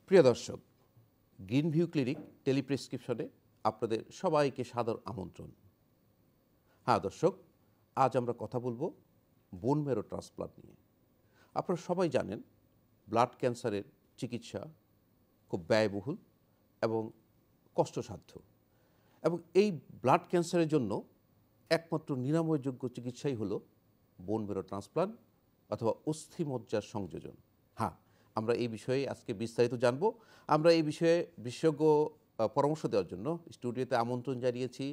প্রিয় দর্শক, green view clinic টেলিপ্রেসক্রিপশনে আপনাদের সবাইকে সাদর আমন্ত্রণ। হ্যাঁ দর্শক, আজ আমরা কথা বলবো বোন ম্যারো ট্রান্সপ্লান্ট নিয়ে। আপনারা সবাই জানেন ব্লাড ক্যান্সারের চিকিৎসা খুব ব্যয়বহুল এবং কষ্টসাধ্য, এবং এই ব্লাড ক্যান্সারের জন্য একমাত্র নিরাময়যোগ্য চিকিৎসাই হলো বোন ম্যারো ট্রান্সপ্লান্ট অথবা অস্থিমজ্জার সংযোজন। হ্যাঁ, আমরা এই বিষয়ে আজকে বিস্তারিত জানব। আমরা এই বিষয়ে বিশেষজ্ঞ পরামর্শ দেওয়ার জন্য স্টুডিওতে আমন্ত্রণ জানিয়েছি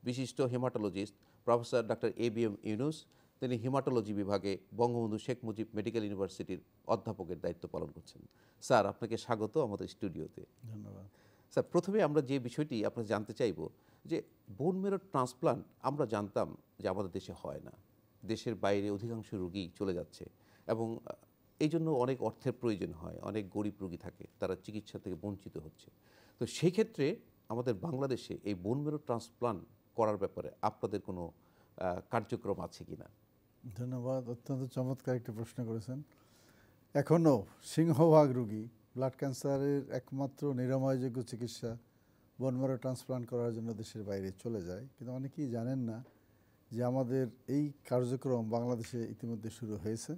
বিশিষ্ট haematologist professor doctor ABM Yunus. তিনি হেমাটোলজি বিভাগে বঙ্গবন্ধু শেখ মুজিব মেডিকেল ইউনিভার্সিটির অধ্যাপকের দায়িত্ব পালন করছেন। স্যার, আপনাকে স্বাগত আমাদের স্টুডিওতে। ধন্যবাদ স্যার, প্রথমে আমরা যে বিষয়টি আপনার জানতে চাইব যে বোন ম্যারো ট্রান্সপ্লান্ট আমরা জানতাম যে আমাদের দেশে হয় না, দেশের বাইরে অধিকাংশ রোগী চলে যাচ্ছে, এবং এই জন্য অনেক অর্থের প্রয়োজন হয়, অনেক গরিব রোগী থাকে, তারা চিকিৎসা থেকে বঞ্চিত হচ্ছে। তো সেই ক্ষেত্রে আমাদের বাংলাদেশে এই বোন ম্যারো ট্রান্সপ্লান্ট করার ব্যাপারে আপনাদের কোনো কার্যক্রম আছে কি না? ধন্যবাদ, অত্যন্ত চমৎকার একটি প্রশ্ন করেছেন। এখনও সিংহভাগ রোগী ব্লাড ক্যান্সারের একমাত্র নিরাময়যোগ্য চিকিৎসা বোন ম্যারো ট্রান্সপ্লান্ট করার জন্য দেশের বাইরে চলে যায়। কিন্তু অনেকেই জানেন না যে আমাদের এই কার্যক্রম বাংলাদেশে ইতিমধ্যে শুরু হয়েছে।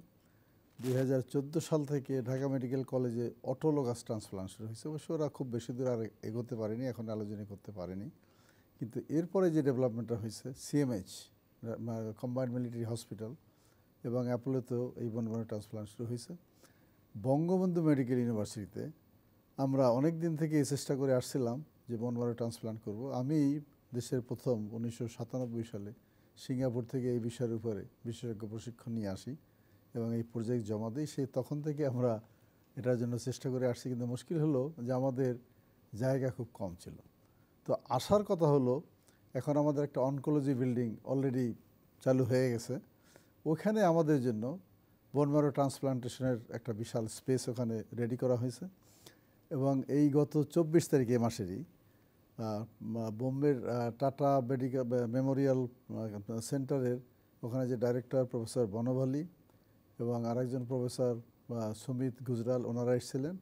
2014 সাল থেকে ঢাকা মেডিকেল কলেজে অটোলোগাস ট্রান্সপ্লান্ট শুরু হয়েছে। অবশ্য ওরা খুব বেশি দূর আর এগোতে পারেনি, এখন আলোচনা করতে পারেনি। কিন্তু এরপরে যে ডেভেলপমেন্টটা হয়েছে, CMH কম্বাইন্ড মিলিটারি হসপিটাল এবং অ্যাপোলোতেও এই বোন ম্যারো ট্রান্সপ্লান্ট শুরু হয়েছে। বঙ্গবন্ধু মেডিকেল ইউনিভার্সিটিতে আমরা অনেক দিন থেকে এই চেষ্টা করে আসছিলাম যে বোন ম্যারো ট্রান্সপ্লান্ট করব। আমি দেশের প্রথম 1997 সালে সিঙ্গাপুর থেকে এই বিষয়ের উপরে বিশেষজ্ঞ প্রশিক্ষণ নিয়ে আসি এবং এই প্রজেক্ট জমা দিই। সেই তখন থেকে আমরা এটার জন্য চেষ্টা করে আসছি। কিন্তু মুশকিল হলো যে আমাদের জায়গা খুব কম ছিল। তো আসার কথা হলো, এখন আমাদের একটা অনকোলজি বিল্ডিং অলরেডি চালু হয়ে গেছে। ওখানে আমাদের জন্য বোন ম্যারো ট্রান্সপ্লান্টেশনের একটা বিশাল স্পেস ওখানে রেডি করা হয়েছে। এবং এই গত 24 তারিখে মাসেরই বোম্বের টাটা মেডিকেল মেমোরিয়াল সেন্টারের ওখানে যে ডাইরেক্টর প্রফেসর বনভালি এবং আরেকজন প্রফেসর সুমিত গুজরাল, ওনারা এসেছিলেন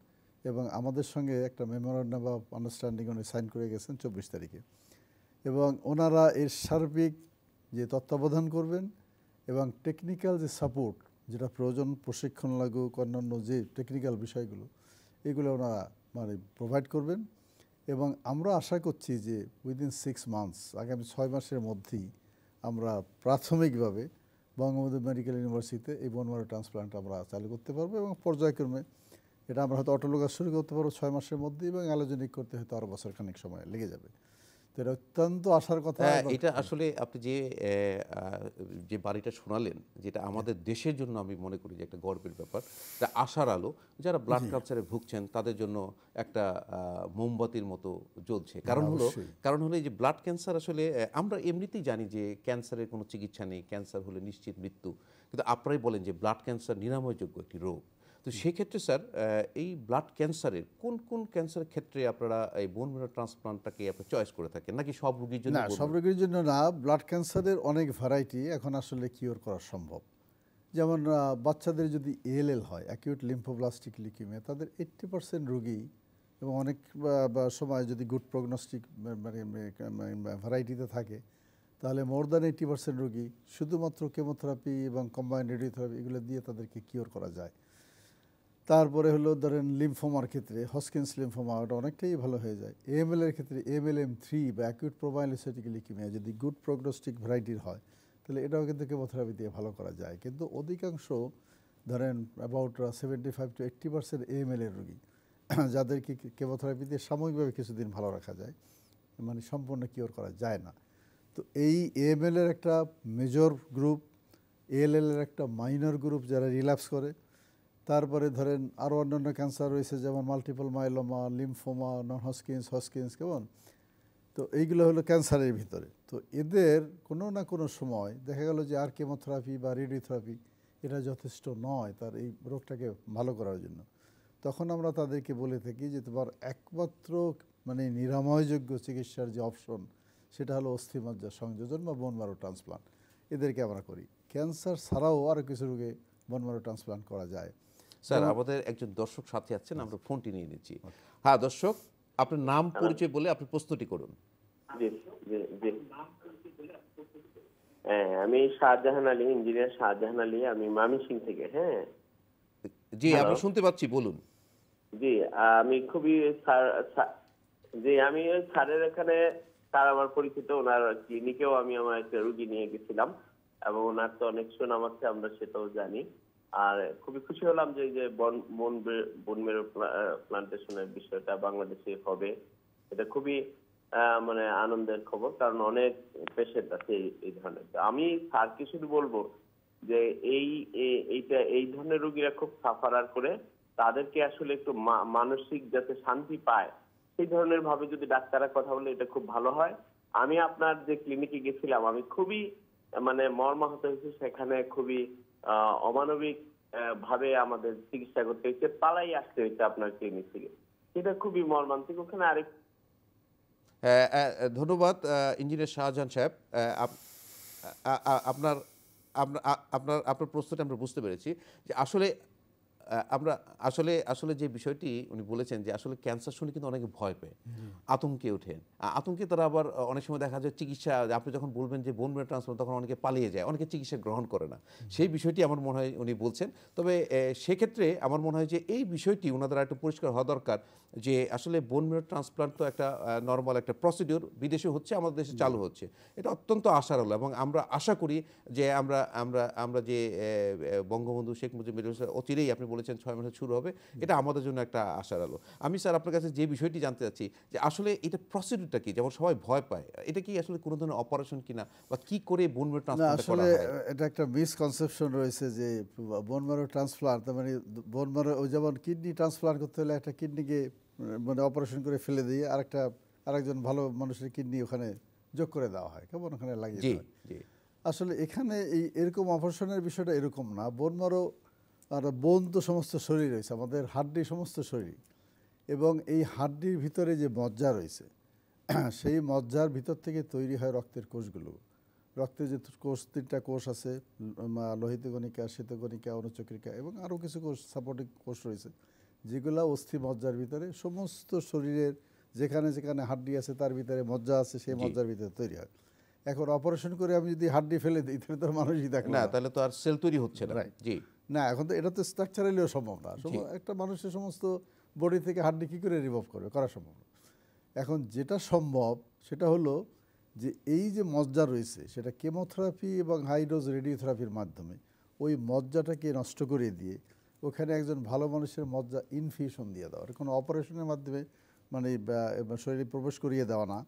এবং আমাদের সঙ্গে একটা মেমোরেন্ডাম অফ আন্ডারস্ট্যান্ডিং উনি সাইন করে গেছেন 24 তারিখে। এবং ওনারা এর সার্বিক যে তত্ত্বাবধান করবেন এবং টেকনিক্যাল যে সাপোর্ট যেটা প্রয়োজন, প্রশিক্ষণ লাগুক, অন্যান্য যে টেকনিক্যাল বিষয়গুলো, এগুলো ওনারা মানে প্রোভাইড করবেন। এবং আমরা আশা করছি যে উইদিন 6 মান্থস, আগামী 6 মাসের মধ্যেই আমরা প্রাথমিকভাবে বঙ্গবন্ধু মেডিকেল ইউনিভার্সিটিতে এই বোন ম্যারো ট্রান্সপ্লান্ট আমরা চালু করতে পারবো। এবং পর্যায়ক্রমে এটা আমরা হয়তো অটোলোগাস শুরু করতে পারবো 6 মাসের মধ্যে, এবং আলোচনা করতে হয়তো আরও বছরখানেক সময় লেগে যাবে। তো এটা অত্যন্ত আশার কথা। এটা আসলে আপনি যে বাড়িটা শোনালেন, যেটা আমাদের দেশের জন্য আমি মনে করি যে একটা গর্বের ব্যাপার, এটা আশার আলো। যারা ব্লাড ক্যান্সারে ভুগছেন তাদের জন্য একটা মোমবাতির মতো জ্বলছে। কারণ হলো এই যে ব্লাড ক্যান্সার আসলে আমরা এমনিতেই জানি যে ক্যান্সারের কোনো চিকিৎসা নেই, ক্যান্সার হলে নিশ্চিত মৃত্যু। কিন্তু আপনারাই বলেন যে ব্লাড ক্যান্সার নিরাময়যোগ্য একটি রোগ। তো সেক্ষেত্রে স্যার, এই ব্লাড ক্যান্সারের কোন কোন ক্যান্সারের ক্ষেত্রে আপনারা এই বোন ম্যারো ট্রান্সপ্লান্টটাকে আপনারা চয়েস করে থাকেন, নাকি সব রোগীর জন্য? না, সব রোগীর জন্য না। ব্লাড ক্যান্সারের অনেক ভ্যারাইটি এখন আসলে কিওর করা সম্ভব। যেমন বাচ্চাদের যদি ALL হয়, অ্যাকিউট লিম্ফোব্লাস্টিক লিউকেমিয়া, তাদের 80% রোগী এবং অনেক সময় যদি গুড প্রগনোস্টিক ভ্যারাইটিতে থাকে, তাহলে মোর দ্যান 80% রোগী শুধুমাত্র কেমোথেরাপি এবং কম্বাইন্ড রেডিওথেরাপি এগুলো দিয়ে তাদেরকে কিওর করা যায়। তারপরে হলো ধরেন লিম্ফোমার ক্ষেত্রে হসকিন্স লিম্ফোমা, ওটা অনেকটাই ভালো হয়ে যায়। AML এর ক্ষেত্রে AML-M3 বা অ্যাকিউট প্রোবায়োলিসিটিক লিউকেমিয়া যদি গুড প্রগনোস্টিক ভ্যারাইটির হয়, তাহলে এটাও কিন্তু কেমোথেরাপি দিয়ে ভালো করা যায়। কিন্তু অধিকাংশ ধরেন অ্যাবাউট 75 to 80% AML এর রোগী যাদেরকে কেমোথেরাপি দিয়ে সাময়িকভাবে কিছুদিন ভালো রাখা যায়, মানে সম্পূর্ণ কিওর করা যায় না। তো এই AML এর একটা মেজর গ্রুপ, ALL এর একটা মাইনর গ্রুপ যারা রিল্যাপস করে। তারপরে ধরেন আরও অন্যান্য ক্যান্সার রয়েছে, যেমন মাল্টিপল মাইলোমা, লিম্ফোমা, নন হসকিন্স কেমন। তো এইগুলো হলো ক্যান্সারের ভিতরে। তো এদের কোনো না কোনো সময় দেখা গেল যে আর কেমোথেরাপি বা রেডিওথেরাপি এটা যথেষ্ট নয় তার এই রোগটাকে ভালো করার জন্য। তখন আমরা তাদেরকে বলে থাকি যে তোমার একমাত্র মানে নিরাময়যোগ্য চিকিৎসার যে অপশন, সেটা হলো অস্থিমজ্জা সংযোজন বা বোন ম্যারো ট্রান্সপ্লান্ট। এদেরকে আমরা করি। ক্যান্সার ছাড়াও আরও কিছু রোগে বোন ম্যারো ট্রান্সপ্লান্ট করা যায়। স্যার আমাদের একজন দর্শক সাথে আছেন, আমরা ফোনটি নিয়ে নিচ্ছি। হ্যাঁ দর্শক, আপনার নাম পরিচয় বলে আপনি প্রশ্নটি করুন। জি জি জি হ্যাঁ, আমি শাহজাহান আলী, ইঞ্জিনিয়ার শাহজাহান আলী, আমি ময়মনসিংহ থেকে। হ্যাঁ, জি হ্যালো। আমরা শুনতে পাচ্ছি, বলুন। জি আমি খুবই জি আমি ওই স্যারের এখানে, স্যার আমার পরিচিত, ওনার ক্লিনিকেও আমি আমার একটা রুগী নিয়ে গেছিলাম এবং ওনার তো অনেক সুনাম আছে, আমরা সেটাও জানি। আর খুবই খুশি হলাম যে এই যে বন মেরু প্লান্টেশনের বিষয়টা বাংলাদেশে হবে, এটা খুবই মানে আনন্দের খবর, কারণ অনেক পেশেন্ট আছে এই ধরনের। তো আমি স্যারকে শুধু বলবো যে এই ধরনের রোগীরা খুব সাফারার করে, তাদেরকে আসলে একটু মানসিক যাতে শান্তি পায় সেই ধরনের ভাবে যদি ডাক্তাররা কথা বলে, এটা খুব ভালো হয়। আমি আপনার যে ক্লিনিকে গেছিলাম, আমি খুবই মানে মর্মাহত হয়েছি। সেখানে খুবই অমানবিক ভাবে আমাদের চিকিৎসা করতে হয়েছে, পালাই আসতে হয়েছে আপনার ক্লিনিক থেকে। সেটা খুবই মর্মান্তিক। ওখানে আরেক ধন্যবাদ ইঞ্জিনিয়ার শাহজাহান সাহেব। আপনার আপনার আপনার আপনার প্রশ্নটা আমরা বুঝতে পেরেছি যে আসলে আমরা আসলে আসলে যে বিষয়টি উনি বলেছেন যে আসলে ক্যান্সার শুনে কিন্তু অনেকে ভয় পায়, আতঙ্কে ওঠেন। আতঙ্কে তারা আবার অনেক সময় দেখা যায় চিকিৎসা, আপনি যখন বলবেন যে বোন ম্যারো ট্রান্সপ্লান্ট, তখন অনেকে পালিয়ে যায়, অনেকে চিকিৎসা গ্রহণ করে না। সেই বিষয়টি আমার মনে হয় উনি বলছেন। তবে সেক্ষেত্রে আমার মনে হয় যে এই বিষয়টি ওনাদের একটু পরিষ্কার হওয়া দরকার যে আসলে বোন ম্যারো ট্রান্সপ্লান্ট তো একটা নর্মাল একটা প্রসিডিওর, বিদেশে হচ্ছে, আমাদের দেশে চালু হচ্ছে। এটা অত্যন্ত আশার হলো এবং আমরা আশা করি যে আমরা আমরা আমরা যে বঙ্গবন্ধু শেখ মুজিবুর রহমান অচিরেই, আপনি বলেছেন 6 মাসে শুরু হবে, এটা আমাদের জন্য একটা আশার আলো। আমি স্যার আপনার কাছে যে বিষয়টি জানতে চাচ্ছি যে আসলে এটা প্রসিডিউরটা কি, যেমন সবাই ভয় পায়, এটা কি আসলে কোনো ধরনের অপারেশন কিনা, বা কি করে বোন ম্যারো না, ট্রান্সপ্লান্ট করা আসলে হয়? এটা একটা মিসকনসেপশন রয়েছে যে বোন ম্যারো ট্রান্সপ্লান্ট, তার মানে বোন ম্যারো, ওই যেমন কিডনি ট্রান্সপ্লান্ট করতে হলে একটা কিডনিকে মানে অপারেশন করে ফেলে দিয়ে আরেকজন ভালো মানুষের কিডনি ওখানে যোগ করে দেওয়া হয়, কেমন ওখানে লাগিয়ে জি দেওয়া হয়। জি আসলে এখানে এরকম অপারেশনের বিষয়টা এরকম না। বোন ম্যারো আর বোন তো সমস্ত শরীর রয়েছে, আমাদের হাড্ডি সমস্ত শরীর, এবং এই হাড্ডির ভিতরে যে মজ্জা রয়েছে সেই মজ্জার ভিতর থেকে তৈরি হয় রক্তের কোষগুলো। রক্তের যে কোষ, 3টা কোষ আছে, লোহিত কণিকা, শ্বেতকণিকা, অনুচক্রিকা, এবং আরও কিছু কোষ, সাপোর্টিং কোষ রয়েছে, যেগুলো অস্থি মজ্জার ভিতরে সমস্ত শরীরের যেখানে যেখানে হাড্ডি আছে তার ভিতরে মজ্জা আছে, সেই মজ্জার ভিতরে তৈরি হয়। এখন অপারেশন করে আমি যদি হাড্ডি ফেলে দিই, তাহলে তো মানুষই দেখলো না, না। তাহলে তো আর সেল তৈরি হচ্ছে না। Right. জি না, এখন তো এটা তো স্ট্রাকচারালিও সম্ভব না। একটা মানুষের সমস্ত বডি থেকে হাড্ডি কী করে রিমুভ করবে, করা সম্ভব না। এখন যেটা সম্ভব সেটা হলো যে এই যে মজ্জা রয়েছে, সেটা কেমোথেরাপি এবং হাইডোজ রেডিওথেরাপির মাধ্যমে ওই মজ্জাটাকে নষ্ট করে দিয়ে ওখানে একজন ভালো মানুষের মজ্জা ইনফিউশন দিয়ে দেওয়া, কোনো অপারেশনের মাধ্যমে মানে শরীরে প্রবেশ করিয়ে দেওয়া না।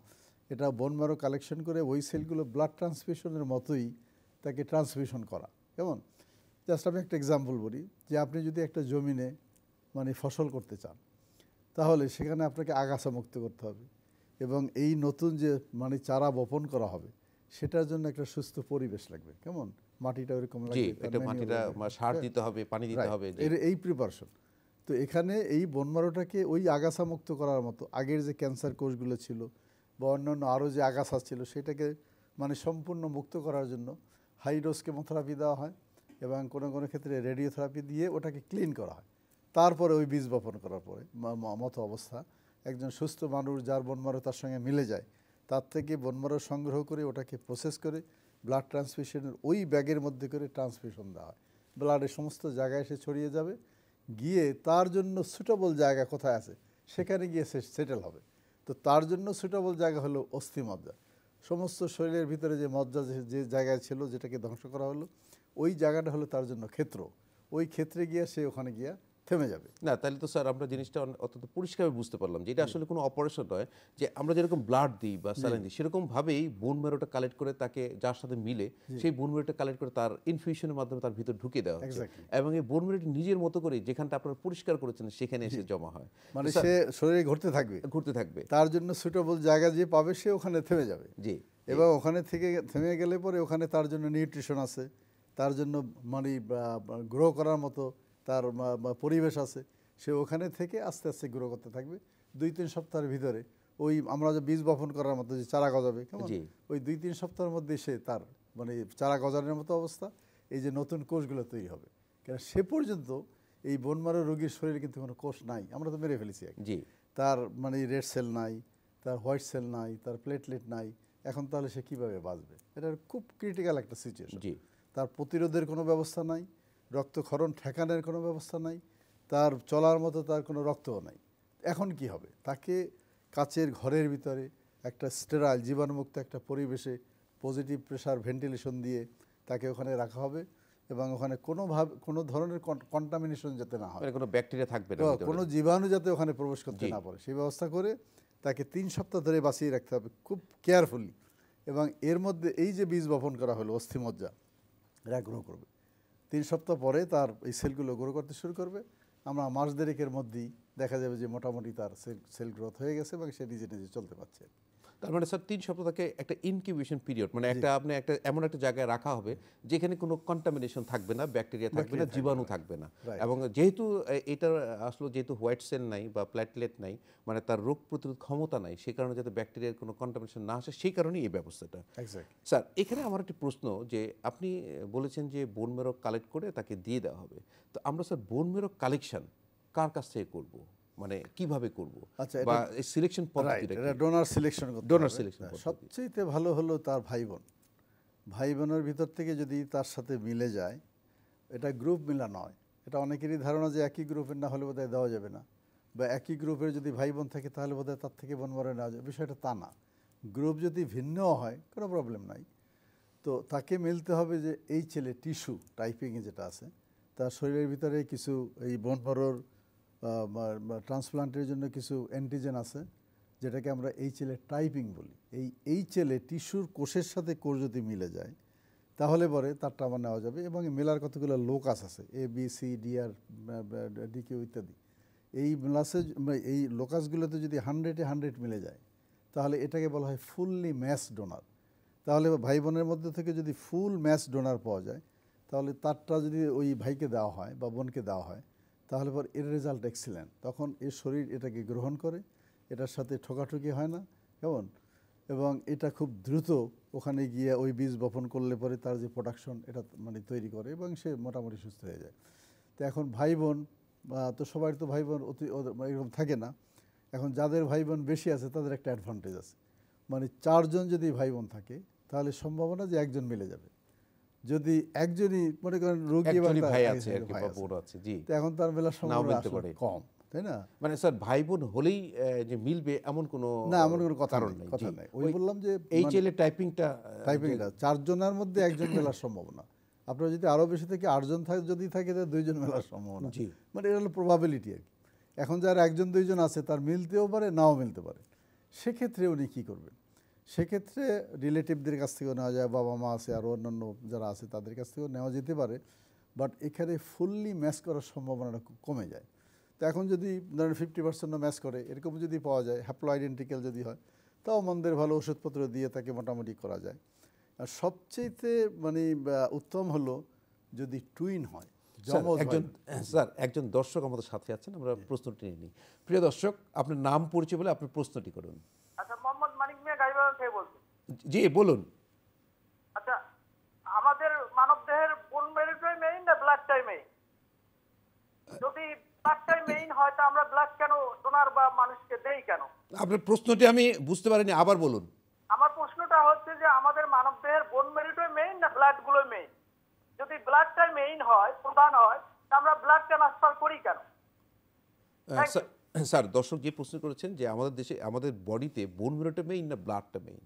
এটা বোন ম্যারো কালেকশন করে ওই সেলগুলো ব্লাড ট্রান্সফিউশনের মতোই তাকে ট্রান্সফিউশন করা। কেমন, জাস্ট আমি একটা এক্সাম্পল বলি, যে আপনি যদি একটা জমিনে মানে ফসল করতে চান, তাহলে সেখানে আপনাকে আগাছা মুক্ত করতে হবে, এবং এই নতুন যে মানে চারা বপন করা হবে সেটার জন্য একটা সুস্থ পরিবেশ লাগবে। কেমন, মাটিটা ওইরকম জি লাগবে, এটা মাটিটা সার দিতে হবে, পানি দিতে হবে। জি এই প্রিপারেশন। তো এখানে এই বোন ম্যারোটাকে ওই আগাছা মুক্ত করার মতো আগের যে ক্যান্সার কোষগুলো ছিল বা অন্যান্য আরও যে আগাছা ছিল সেটাকে মানে সম্পূর্ণ মুক্ত করার জন্য হাই ডোজ কেমোথেরাপি দেওয়া হয়, এবং কোনো কোনো ক্ষেত্রে রেডিওথেরাপি দিয়ে ওটাকে ক্লিন করা হয়। তারপরে ওই বীজ বপন করার পরে মতো অবস্থা একজন সুস্থ মানুষ যার বোন ম্যারো তার সঙ্গে মিলে যায়, তার থেকে বোন ম্যারো সংগ্রহ করে ওটাকে প্রসেস করে ব্লাড ট্রান্সফিউশনের ওই ব্যাগের মধ্যে করে ট্রান্সফিউশন দেওয়া হয়। ব্লাডের সমস্ত জায়গায় এসে ছড়িয়ে যাবে, গিয়ে তার জন্য সুটেবল জায়গা কোথায় আছে সেখানে গিয়ে সে সেটেল হবে। তো তার জন্য সুটেবল জায়গা হলো অস্থি মজ্জা। সমস্ত শরীরের ভিতরে যে মজ্জা যে জায়গায় ছিল, যেটাকে ধ্বংস করা হলো, ওই জায়গাটা হলো তার জন্য ক্ষেত্র। ওই ক্ষেত্রে গিয়ে সে ওখানে গিয়ে থেমে যাবে। না, তাহলে তো স্যার আমরা জিনিসটা অত্যন্ত পরিষ্কারভাবে বুঝতে পারলাম যে এটা আসলে কোনো অপারেশন নয়, যে আমরা যেরকম ব্লাড দিই বা স্যালাইন দিই সেরকমভাবেই বোন ম্যারোটা কালেক্ট করে তাকে যার সাথে মিলে সেই বোন ম্যারোটা কালেক্ট করে তার ইনফিউশনের মাধ্যমে তার ভিতর ঢুকে দেওয়া হচ্ছে, এবং এই বোন ম্যারোটি নিজের মতো করে যেখানটা আপনারা পরিষ্কার করেছেন সেখানে এসে জমা হয়, মানে সে শরীরে ঘুরতে থাকবে, তার জন্য সুটেবল জায়গা যে পাবে সে ওখানে থেমে যাবে। জি এবং ওখানে থেকে থেমে গেলে পরে ওখানে তার জন্য নিউট্রিশন আছে, তার জন্য মানে গ্রো করার মতো তার পরিবেশ আছে, সে ওখানে থেকে আস্তে আস্তে গ্রো করতে থাকবে। 2-3 সপ্তাহের ভিতরে ওই আমরা যে বীজ বপন করার মতো যে চারা গজাবে, কেমন ওই 2-3 সপ্তাহের মধ্যে সে তার মানে চারা গজানোর মতো অবস্থা, এই যে নতুন কোষগুলো তৈরি হবে। কেন সে পর্যন্ত এই বোন ম্যারো রোগীর শরীরে কিন্তু কোনো কোষ নাই, আমরা তো মেরে ফেলেছি আগে। জি তার মানে রেড সেল নাই, তার হোয়াইট সেল নাই, তার প্লেটলেট নাই, এখন তাহলে সে কীভাবে বাঁচবে? এটা খুব ক্রিটিক্যাল একটা সিচুয়েশন। জি তার প্রতিরোধের কোনো ব্যবস্থা নাই, রক্তক্ষরণ ঠেকানোর কোনো ব্যবস্থা নাই, তার চলার মতো তার কোনো রক্তও নাই। এখন কি হবে? তাকে কাচের ঘরের ভিতরে একটা স্টেরাইল জীবাণুমুক্ত একটা পরিবেশে পজিটিভ প্রেশার ভেন্টিলেশন দিয়ে তাকে ওখানে রাখা হবে এবং ওখানে কোনো ধরনের কন্টামিনেশন যাতে না হয়, মানে কোনো ব্যাকটেরিয়া থাকবে না তো ভিতরে। কোনো জীবাণু যাতে ওখানে প্রবেশ করতে জি। না পারে সেই ব্যবস্থা করে তাকে 3 সপ্তাহ ধরে বাঁচিয়ে রাখতে হবে খুব কেয়ারফুলি। এবং এর মধ্যে এই যে বীজ বপন করা হলো অস্থিমজ্জা, এরা গ্রো করবে। 3 সপ্তাহ পরে তার এই সেলগুলো গ্রো করতে শুরু করবে। আমরা মাস দেড়েকের মধ্যেই দেখা যাবে যে মোটামুটি তার সেল গ্রোথ হয়ে গেছে এবং সে নিজে নিজে চলতে পারছে। তার মানে স্যার 3 সপ্তাহ থেকে একটা ইনকিউবেশন পিরিয়ড, মানে একটা আপনি একটা এমন একটা জায়গায় রাখা হবে যেখানে কোনো কন্টামিনেশন থাকবে না, ব্যাকটেরিয়া থাকবে না, জীবাণু থাকবে না। Right. এবং যেহেতু এটার আসলে যেহেতু হোয়াইট সেল নাই বা প্ল্যাটলেট নাই, মানে তার রোগ প্রতিরোধ ক্ষমতা নাই, সেই কারণে যাতে ব্যাকটেরিয়ার কোনো কন্টামিনেশন না আসে, সেই কারণেই এই ব্যবস্থাটা। এক্স্যাক্টলি। স্যার এখানে আমার একটি প্রশ্ন, যে আপনি বলেছেন যে বোন মেরো কালেক্ট করে তাকে দিয়ে দেওয়া হবে, তো আমরা স্যার বোন মেরো কালেকশন কার কাছ থেকে করব, মানে কিভাবে করব, আচ্ছা, বা এটা- এই সিলেকশন রাইট, পদ্ধতিটা এটা কি? ডোনার সিলেকশন করতে Donor হবে। selection হ্যাঁ, পদ্ধতি। সবচেয়ে ভালো হলো তার ভাই বোন। ভাই বোনের ভিতর থেকে যদি তার সাথে মিলে যায়, এটা গ্রুপ মিলা নয়। এটা অনেকেরই ধারণা যে একই গ্রুপের না হলে বোধহয় দেওয়া যাবে না, বা একই গ্রুপের যদি ভাই বোন থাকে তাহলে বোধহয় তার থেকে বোন মারা নেওয়া যাবে। বিষয়টা তা না। গ্রুপ যদি ভিন্নও হয় কোনো প্রবলেম নাই। তো তাকে মিলতে হবে যে এই ছেলে টিস্যু টাইপিংয়ে যেটা আছে, তার শরীরের ভিতরে কিছু এই বোন মারোর ট্রান্সপ্লান্টের জন্য কিছু অ্যান্টিজেন আছে, যেটাকে আমরা এই ছেলে টাইপিং বলি। এই ছেলে টিস্যুর কোষের সাথে কোষ যদি মিলে যায় তাহলে পরে তারটা আমার নেওয়া যাবে। এবং মেলার কতগুলো লোকাস আছে, ABCD আর DQ ইত্যাদি। এই এই লোকাসগুলোতে যদি 100-এ 100 মিলে যায় তাহলে এটাকে বলা হয় ফুললি ম্যাচ ডোনার। তাহলে ভাই বোনের মধ্যে থেকে যদি ফুল ম্যাচ ডোনার পাওয়া যায় তাহলে তারটা যদি ওই ভাইকে দেওয়া হয় বা বোনকে দেওয়া হয় তাহলে পর এর রেজাল্ট এক্সিলেন্ট। তখন এর শরীর এটাকে গ্রহণ করে, এটার সাথে ঠোকাঠুকি হয় না, কেমন, এবং এটা খুব দ্রুত ওখানে গিয়ে ওই বীজ বপন করলে পরে তার যে প্রোডাকশন এটা মানে তৈরি করে এবং সে মোটামুটি সুস্থ হয়ে যায়। তো এখন ভাই বোন তো সবার তো ভাই বোন এরকম থাকে না। এখন যাদের ভাই বোন বেশি আছে তাদের একটা অ্যাডভান্টেজ আছে, মানে 4 জন যদি ভাই বোন থাকে তাহলে সম্ভাবনা যে একজন মিলে যাবে। যদি একজনই মনে করেন রোগী এবং একজনই তার ভাই এক আছে আর কি, ভাই বা আছে, বোন আছে, জি। তো এখন তার মেলার নাও সম্ভাবনা মিলতে আসলে পারে। কম, তাই না? মানে স্যার ভাই বোন হলেই যে মিলবে এমন কোনো না, এমন কোনো কথা কারণ নেই, নেই, কথা জি। নেই। ওই বললাম যে এই মানে ছেলে টাইপিংটা টাইপিংটা 4 জনের মধ্যে একজন মেলার সম্ভাবনা। আপনার যদি আরও বেশি থেকে 8 জন যদি থাকে তাহলে 2 জন মেলার সম্ভাবনা, জি। মানে এটা হলো প্রবাবিলিটি আর কি। এখন যার 1 জন 2 জন আছে তার মিলতেও পারে নাও মিলতে পারে। সেক্ষেত্রে উনি কী করবেন? সেক্ষেত্রে রিলেটিভদের কাছ থেকেও নেওয়া যায়, বাবা মা আছে আর অন্যান্য যারা আছে তাদের কাছ থেকেও নেওয়া যেতে পারে। বাট এখানে ফুললি ম্যাচ করার সম্ভাবনাটা খুব কমে যায়। তো এখন যদি ধরেন 50% ম্যাচ করে এরকম যদি পাওয়া যায়, হ্যাপ্লো আইডেন্টিক্যাল যদি হয়, তাও মন্দের ভালো ওষুধপত্র দিয়ে তাকে মোটামুটি করা যায়। আর সবচেয়েতে মানে উত্তম হলো যদি টুইন হয়, স্যার যমজ একজন ভাই। স্যার একজন দর্শক আমাদের সাথে আছেন, আমরা প্রশ্নটি নিয়ে নিই। প্রিয় দর্শক, আপনার নাম পরিচয় বলে আপনি প্রশ্নটি করুন। আচ্ছা, মোহাম্মদ মানিক মিয়া গাইবান্ধা থেকে বলছি। জি বলুন। আচ্ছা, আমাদের মানব দেহের বোন মেরুটাই মেইন না ব্লাডটাই মেইন? যদি ব্লাডটাই মেইন হয় তা আমরা ব্লাড কেন ডোনার বা মানুষকে দেই কেন? আপনার প্রশ্নটি আমি বুঝতে পারিনি, আবার বলুন। আমার প্রশ্নটা হচ্ছে যে আমাদের মানব দেহের বোন মেরুটাই মেইন না ব্লাড গুলো মেইন? যদি ব্লাডটাই মেইন হয়, প্রধান হয়, তা আমরা ব্লাড ট্রান্সফার করি কেন? Thank you. স্যার দর্শক যে প্রশ্ন করেছেন যে আমাদের দেশে আমাদের বডিতে বোন মেরোটা মেইন না ব্লাডটা মেইন,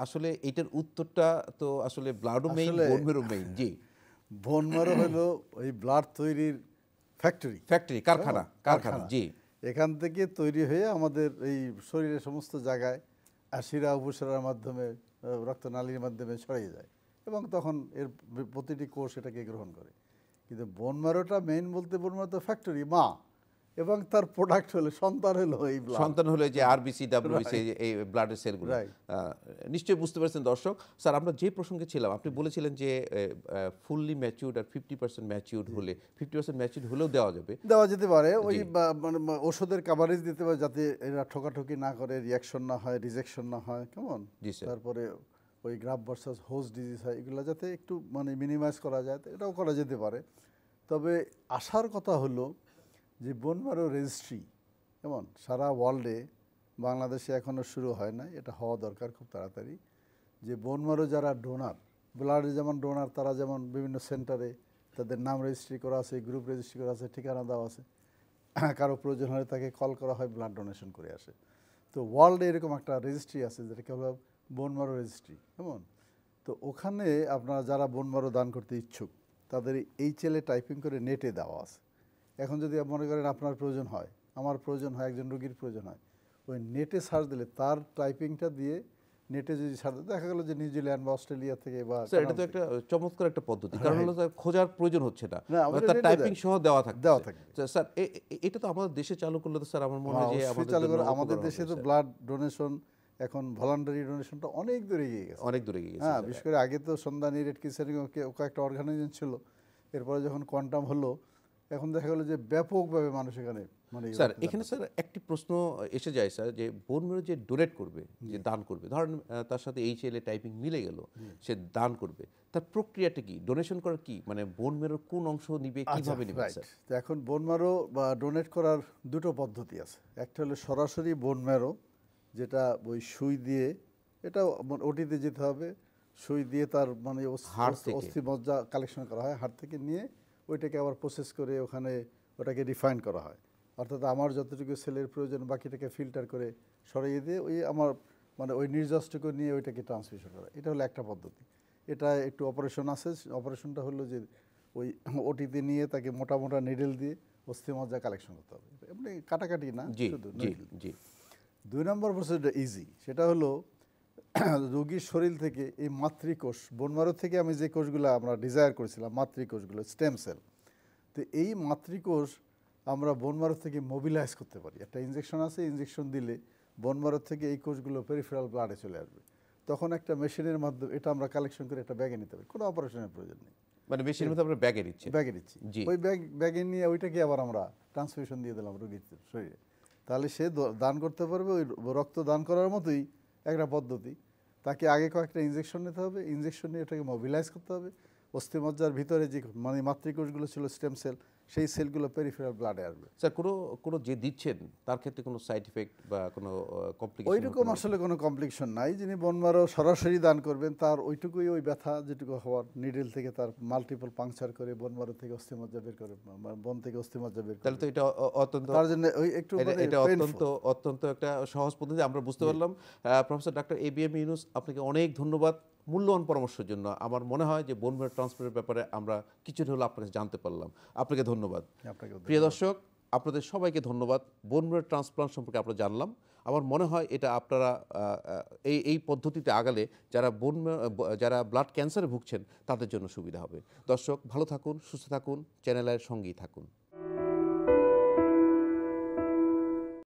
আসলে এইটার উত্তরটা তো আসলে ব্লাডও মেইন, আসলে- বোন মেরো মেইন, জি। বোন মারো হলো ওই ব্লাড তৈরির ফ্যাক্টরি, ফ্যাক্টরি, কারখানা, জি। এখান থেকে তৈরি হয়ে আমাদের এই শরীরের সমস্ত জায়গায় শিরা উপশিরার মাধ্যমে রক্তনালীর মাধ্যমে ছড়িয়ে যায় এবং তখন এর প্রতিটি কোষ এটাকে গ্রহণ করে। কিন্তু বোন ম্যারোটা মেইন বলতে বোন ম্যারো তো ফ্যাক্টরি, মা, এবং তার প্রোডাক্ট হলো সন্তান হলো এই blood। সন্তান হলে যে আরবিসি, ডাব্লিউবিসি, এই ব্লাডের সেলগুলো, Right. নিশ্চয়ই বুঝতে পারছেন দর্শক। স্যার আমরা যে প্রসঙ্গে ছিলাম, আপনি বলেছিলেন যে ফুললি ম্যাচিউরড আর 50% ম্যাচিউরড হলে, 50% ম্যাচিউরড হলেও দেওয়া যাবে। দেওয়া যেতে পারে ওই জি। মানে ওষুধের কাভারেজ দিতে পারে যাতে এরা ঠকাঠকি না করে, রিয়াকশন না হয়, রিজেকশন না হয়, কেমন, জি স্যার। তারপরে ওই গ্রাফ ভার্সাস হোস্ট ডিজিজ হয়, এগুলো যাতে একটু মানে মিনিমাইজ করা যায়, তো এটাও করা যেতে পারে। তবে আসার কথা হলো যে বোন ম্যারো রেজিস্ট্রি যেমন সারা ওয়ার্ল্ডে, বাংলাদেশে এখনও শুরু হয় না, এটা হওয়া দরকার খুব তাড়াতাড়ি, যে বোন ম্যারো যারা ডোনার, ব্লাডে যেমন ডোনার তারা যেমন বিভিন্ন সেন্টারে তাদের নাম রেজিস্ট্রি করা আছে, গ্রুপ রেজিস্ট্রি করা আছে, ঠিকানা দেওয়া আছে, কারো প্রয়োজন হলে তাকে কল করা হয়, ব্লাড ডোনেশন করে আসে। তো ওয়ার্ল্ডে এরকম একটা রেজিস্ট্রি আছে যেটাকে বলা বোন ম্যারো রেজিস্ট্রি, কেমন? তো ওখানে আপনারা যারা বোন ম্যারো দান করতে ইচ্ছুক তাদের এই চেলে টাইপিং করে নেটে দেওয়া আছে। এখন যদি মনে করেন আপনার প্রয়োজন হয়, আমার প্রয়োজন হয়, একজন রোগীর প্রয়োজন হয়, ওই নেটে সার্চ দিলে তার টাইপিংটা দিয়ে নেটে যদি সার্চ দেখা গেল যে নিউজিল্যান্ড বা অস্ট্রেলিয়া থেকে বা স্যার এটা তো একটা চমৎকার একটা পদ্ধতি, কারণ হলো স্যার খোঁজার প্রয়োজন হচ্ছে না, না, আমাদের তার নেটে টাইপিং সহ দেওয়া থাকবে। থাকবে। স্যার এটা তো আমাদের দেশে চালু করলে তো স্যার আমার মনে হয় যে আমাদের চালু করে জন্য আমাদের উপকার দেশে হবে, তো স্যার। ব্লাড ডোনেশন এখন ভলান্টারি ডোনেশনটা অনেক দূরে এগিয়ে গেছে। অনেক দূরে গিয়ে গেছে, হ্যাঁ, স্যার। বিশেষ করে আগে তো সন্ধানী রেড ক্রিসেন্ট একটা অর্গানাইজেশন ছিল, এরপরে যখন কোয়ান্টাম হলো এখন দেখা গেলো যে ব্যাপকভাবে মানুষ এখানে মানে স্যার এখানে স্যার একটি প্রশ্ন এসে যায় স্যার, যে বোন ম্যারো যে ডোনেট করবে, যে দান করবে, ধরেন তার সাথে HLA টাইপিং মিলে গেল, সে দান করবে, তার প্রক্রিয়াটা কি? ডোনেশন করার কি মানে বোন ম্যারোর কোন অংশ নিবে, কিভাবে নিবে রাইট। স্যার? তো এখন বোন ম্যারো বা ডোনেট করার দুটো পদ্ধতি আছে। একটা হলো সরাসরি বোন ম্যারো, যেটা ওই সুই দিয়ে, এটা ওটিতে যেতে হবে, সুই দিয়ে তার মানে হাড় থেকে। অস্থি মজ্জা কালেকশন করা হয়, হাড় থেকে নিয়ে ওইটাকে আবার প্রসেস করে ওখানে ওটাকে রিফাইন করা হয়। অর্থাৎ আমার যতটুকু সেলের প্রয়োজন বাকিটাকে ফিল্টার করে সরিয়ে দিয়ে ওই আমার মানে ওই নির্যাসটুকু নিয়ে ওইটাকে ট্রান্সমিশন করা, এটা হলো একটা পদ্ধতি। এটা একটু অপারেশন আছে, অপারেশনটা হলো যে ওই ওটিতে নিয়ে তাকে মোটা মোটা নিডেল দিয়ে অস্থি মজ্জা কালেকশন করতে হবে, এমনি কাটাকাটি না, জি শুধু জি needle। জি। 2 নম্বর প্রসেসটা ইজি, সেটা হলো রোগীর শরীর থেকে এই মাতৃকোষ, বোন ম্যারো থেকে আমি যে কোষগুলো আমরা ডিজায়ার করেছিলাম, মাতৃকোষগুলো স্টেম সেল, তো এই মাতৃকোষ আমরা বোন ম্যারো থেকে মোবিলাইজ করতে পারি। একটা ইনজেকশন আছে, ইনজেকশন দিলে বোন ম্যারো থেকে এই কোষগুলো পেরিফেরাল ব্লাডে চলে আসবে, তখন একটা মেশিনের মাধ্যমে এটা আমরা কালেকশন করে একটা ব্যাগে নিতে পারি, কোনো অপারেশনের প্রয়োজন নেই, মানে মেশিনের মধ্যে আমরা ব্যাগে নিচ্ছি। ব্যাগে নিচ্ছি। জি। ওই ব্যাগে নিয়ে ওইটাকে আবার আমরা ট্রান্সমিশন দিয়ে দিলাম রোগীর শরীরে, তাহলে সে দান করতে পারবে। ওই রক্ত দান করার মতোই একটা পদ্ধতি। তাকে আগে কয়েকটা ইনজেকশন নিতে হবে, ইনজেকশন নিয়ে এটাকে মোবিলাইজ করতে হবে, অস্থিমজ্জার ভিতরে যে মানে মাতৃকোষগুলো ছিল স্টেম সেল, সেই সেলগুলো পেরিফেরাল ব্লাডে আসবে। স্যার কোনো যে দিচ্ছেন তার ক্ষেত্রে কোনো সাইড ইফেক্ট বা কোনো কমপ্লিকেশন? ওইরকম আসলে কোনো কমপ্লিকেশন নাই। যিনি বোন ম্যারো সরাসরি দান করবেন তার ওইটুকুই, ওই ব্যথা যেটুকু হওয়ার, নিডেল থেকে তার মাল্টিপল পাংচার করে বোন ম্যারো থেকে অস্থিমজ্জা বের করে, বোন থেকে অস্থিমজ্জা বের তাহলে করে, তো এটা অত্যন্ত, তার জন্য ওই একটু এটা অত্যন্ত একটা সহজ পদ্ধতি, আমরা বুঝতে পারলাম। প্রফেসর ডক্টর ABM ইউনূস, আপনাকে অনেক ধন্যবাদ মূল্যবান পরামর্শের জন্য। আমার মনে হয় যে বোন ম্যারো ট্রান্সপ্লান্টের ব্যাপারে আমরা কিছুটা হলেও আপনার কাছে জানতে পারলাম। আপনাকে ধন্যবাদ। আপনাকে প্রিয় দর্শক, আপনাদের সবাইকে ধন্যবাদ। বোন ম্যারো ট্রান্সপ্লান্ট সম্পর্কে আমরা জানলাম। আমার মনে হয় এটা আপনারা এই পদ্ধতিতে আগালে যারা ব্লাড ক্যান্সারে ভুগছেন তাদের জন্য সুবিধা হবে। দর্শক ভালো থাকুন, সুস্থ থাকুন, চ্যানেলের সঙ্গেই থাকুন।